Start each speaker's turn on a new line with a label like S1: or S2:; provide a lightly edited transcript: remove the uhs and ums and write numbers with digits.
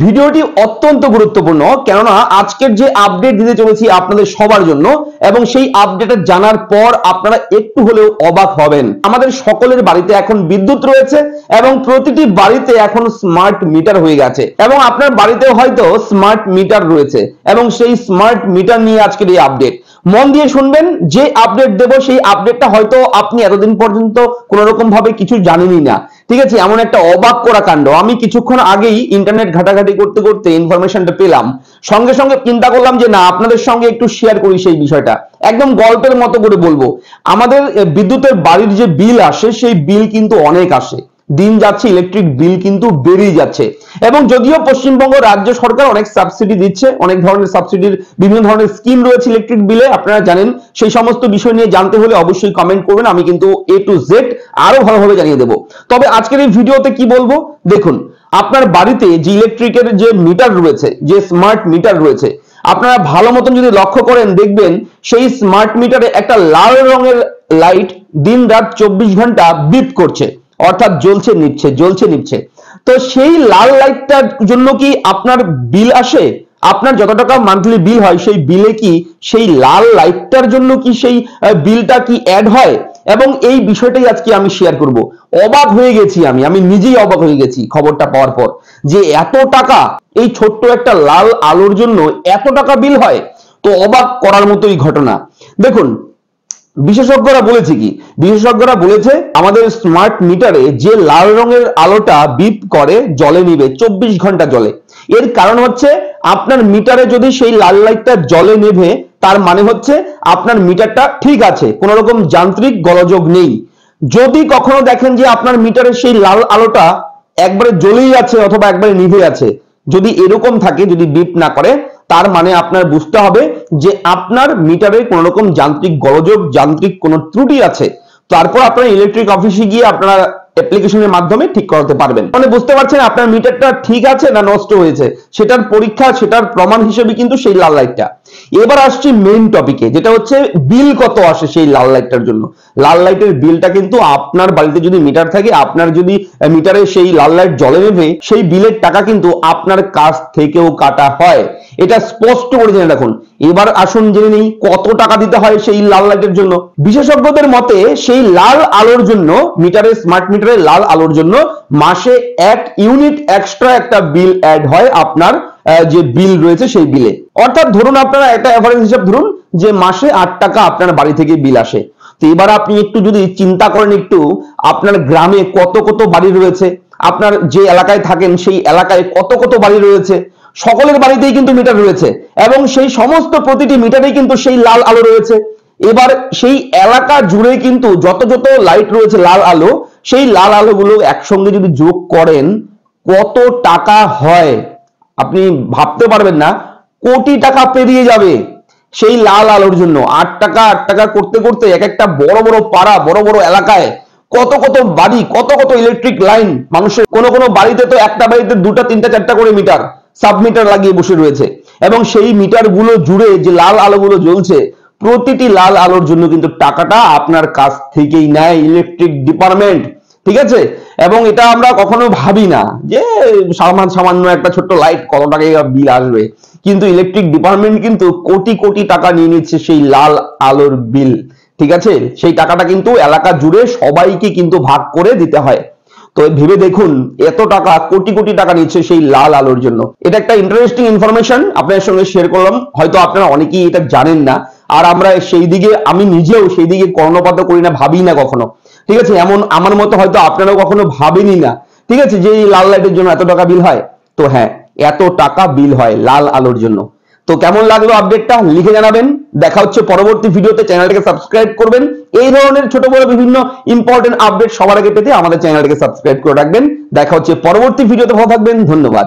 S1: ভিডিওটি অত্যন্ত গুরুত্বপূর্ণ, কেননা আজকের যে আপডেট দিতে চলেছি আপনাদের সবার জন্য, এবং সেই আপডেটটা জানার পর আপনারা একটু হলেও অবাক হবেন। আমাদের সকলের বাড়িতে এখন বিদ্যুৎ রয়েছে এবং প্রতিটি বাড়িতে এখন স্মার্ট মিটার হয়ে গেছে, এবং আপনার বাড়িতেও হয়তো স্মার্ট মিটার রয়েছে, এবং সেই স্মার্ট মিটার নিয়ে আজকের এই আপডেট। মন দিয়ে শুনবেন, যে আপডেট দেব সেই আপডেটটা হয়তো আপনি এতদিন পর্যন্ত কোন রকম ভাবে কিছু জানেনই না। ঠিক আছে, এমন একটা অবাক করা কাণ্ড। আমি কিছুক্ষণ আগেই ইন্টারনেট ঘাটাঘাটি করতে করতে ইনফরমেশনটা পেলাম, সঙ্গে সঙ্গে চিন্তা করলাম যে না, আপনাদের সঙ্গে একটু শেয়ার করি সেই বিষয়টা। একদম গল্পের মতো করে বলবো। আমাদের বিদ্যুতের বাড়ির যে বিল আসে, সেই বিল কিন্তু অনেক আসে, দিন যাচ্ছে ইলেকট্রিক বিল কিন্তু বেড়েই যাচ্ছে। এবং যদিও পশ্চিমবঙ্গ রাজ্য সরকার অনেক সাবসিডি দিচ্ছে, অনেক ধরনের সাবসিডির বিভিন্ন ধরনের স্কিম রয়েছে ইলেকট্রিক বিলে, আপনারা জানেন। সেই সমস্ত বিষয় নিয়ে জানতে হলে অবশ্যই কমেন্ট করবেন, আমি কিন্তু A to Z আরো ভালোভাবে জানিয়ে দেবো। তবে আজকের এই ভিডিওতে কি বলবো দেখুন, আপনার বাড়িতে যে ইলেকট্রিকের যে মিটার রয়েছে, যে স্মার্ট মিটার রয়েছে, আপনারা ভালো মতন যদি লক্ষ্য করেন দেখবেন সেই স্মার্ট মিটারে একটা লাল রঙের লাইট দিন রাত 24 ঘন্টা বিপ করছে, অর্থাৎ জ্বলছে নিচ্ছে জ্বলছে নিচ্ছে। তো সেই লাল লাইটটার জন্য কি আপনার বিল আসে? আপনার যত টাকা মান্থলি বিল হয় সেই বিলে কি সেই লাল লাইটটার জন্য কি সেই বিলটা কি অ্যাড হয়? এবং এই বিষয়টাই আজকে আমি শেয়ার করব। অবাক হয়ে গেছি আমি নিজেই অবাক হয়ে গেছি খবরটা পাওয়ার পর, যে এত টাকা এই ছোট্ট একটা লাল আলোর জন্য এত টাকা বিল হয়। তো অবাক করার মতোই ঘটনা। দেখুন, বিশেষজ্ঞরা বলেছে কি, বিশেষজ্ঞরা বলেছে আমাদের স্মার্ট মিটারে যে লাল রঙের আলোটা বিপ করে জ্বলে নিবে 24 ঘন্টা জ্বলে। এর কারণ হচ্ছে আপনার মিটারে যদি সেই লাল লাইটটা জ্বলে নেভে, তার মানে হচ্ছে আপনার মিটারটা ঠিক আছে, কোনো রকম যান্ত্রিক গোলযোগ নেই। যদি কখনো দেখেন যে আপনার মিটারে সেই লাল আলোটা একবারে জ্বলেই আছে অথবা একবারে নিভে আছে, যদি এরকম থাকে, যদি বিপ না করে, তার মানে আপনার বুঝতে হবে যে আপনার মিটারে কোন রকম যান্ত্রিক গোলযোগ, যান্ত্রিক কোনো ত্রুটি আছে। তারপর আপনারা ইলেকট্রিক অফিসে গিয়ে আপনারা অ্যাপ্লিকেশনের মাধ্যমে ঠিক করাতে পারবেন। মানে বুঝতে পারছেন আপনার মিটারটা ঠিক আছে না নষ্ট হয়েছে, সেটার পরীক্ষা, সেটার প্রমাণ হিসেবে কিন্তু সেই লাল লাইটটা। এবার আসছি মেইন টপিকে, যেটা হচ্ছে বিল কত আসে সেই লাল লাইটটার জন্য। লাল লাইটের বিলটা কিন্তু আপনার বাড়িতে যদি মিটার থাকে, আপনার যদি মিটারে সেই লাল লাইট জ্বলে নেবে, সেই বিলের টাকা কিন্তু আপনার কাছ থেকেও কাটা হয়। এটা স্পষ্ট করে জেনে রাখুন। এবার আসুন জেনে নেই কত টাকা দিতে হয় সেই লাল লাইটের জন্য। বিশেষজ্ঞদের মতে সেই লাল আলোর জন্য, মিটারে স্মার্ট মিটারে লাল আলোর জন্য মাসে 1 ইউনিট এক্সট্রা একটা বিল অ্যাড হয় আপনার যে বিল রয়েছে সেই বিলে। অর্থাৎ ধরুন আপনারা একটা এভারেজ হিসাব ধরুন যে মাসে 8 টাকা আপনার বাড়ি থেকে বিল আসে। তো এবার আপনি একটু যদি চিন্তা করেন, একটু আপনার গ্রামে কত কত বাড়ি রয়েছে, আপনার যে এলাকায় থাকেন সেই এলাকায় কত কত বাড়ি রয়েছে, সকলের বাড়িতেই কিন্তু মিটার রয়েছে, এবং সেই সমস্ত প্রতিটি মিটারেই কিন্তু সেই লাল আলো রয়েছে। এবার সেই এলাকা জুড়ে কিন্তু যত যত লাইট রয়েছে লাল আলো, সেই লাল আলোগুলো একসঙ্গে যদি যোগ করেন কত টাকা হয় আপনি ভাবতে পারবেন না। কোটি টাকা পেরিয়ে যাবে সেই লাল আলোর জন্য। 8 টাকা 8 টাকা করতে করতে এক একটা বড় বড় পাড়া, বড় বড় এলাকায় কত কত বাড়ি, কত কত ইলেকট্রিক লাইন। মানুষের কোনো কোনো বাড়িতে তো একটা বাড়িতে 2টা 3টা 4টা করে মিটার, সাব মিটার লাগিয়ে বসে রয়েছে, এবং সেই মিটার গুলো জুড়ে যে লাল আলোগুলো জ্বলছে, প্রতিটি লাল আলোর জন্য কিন্তু টাকাটা আপনার কাছ থেকেই নেয় ইলেকট্রিক ডিপার্টমেন্ট। ঠিক আছে, এবং এটা আমরা কখনো ভাবি না যে সামান্য একটা ছোট্ট লাইট কত টাকা বিল আসবে, কিন্তু ইলেকট্রিক ডিপার্টমেন্ট কিন্তু কোটি কোটি টাকা নিয়ে নিচ্ছে সেই লাল আলোর বিল। ঠিক আছে, সেই টাকাটা কিন্তু এলাকা জুড়ে সবাইকে কিন্তু ভাগ করে দিতে হয়। তো ভেবে দেখুন, এত টাকা, কোটি কোটি টাকা নিচ্ছে সেই লাল আলোর জন্য। এটা একটা ইন্টারেস্টিং ইনফরমেশন আপনাদের সঙ্গে শেয়ার করলাম, হয়তো আপনারা অনেকেই এটা জানেন না। আর আমরা সেই দিকে, আমি নিজেও সেই দিকে কর্ণপাত করি না, ভাবি না কখনো। ঠিক আছে, এমন আমার মতো হয়তো আপনারাও কখনো ভাবেনই না। ঠিক আছে, যে এই লাল লাইটের জন্য এত টাকা বিল হয়। তো হ্যাঁ, এত টাকা বিল হয় লাল আলোর জন্য। তো কেমন লাগলো আপডেটটা লিখে জানাবেন। দেখা হচ্ছে পরবর্তী ভিডিওতে। চ্যানেলটাকে সাবস্ক্রাইব করবেন। এই ধরনের ছোট বড় বিভিন্ন ইম্পর্টেন্ট আপডেট সবার আগে পেতে আমাদের চ্যানেলটাকে সাবস্ক্রাইব করে রাখবেন। দেখা হচ্ছে পরবর্তী ভিডিওতে। ভালো থাকবেন, ধন্যবাদ।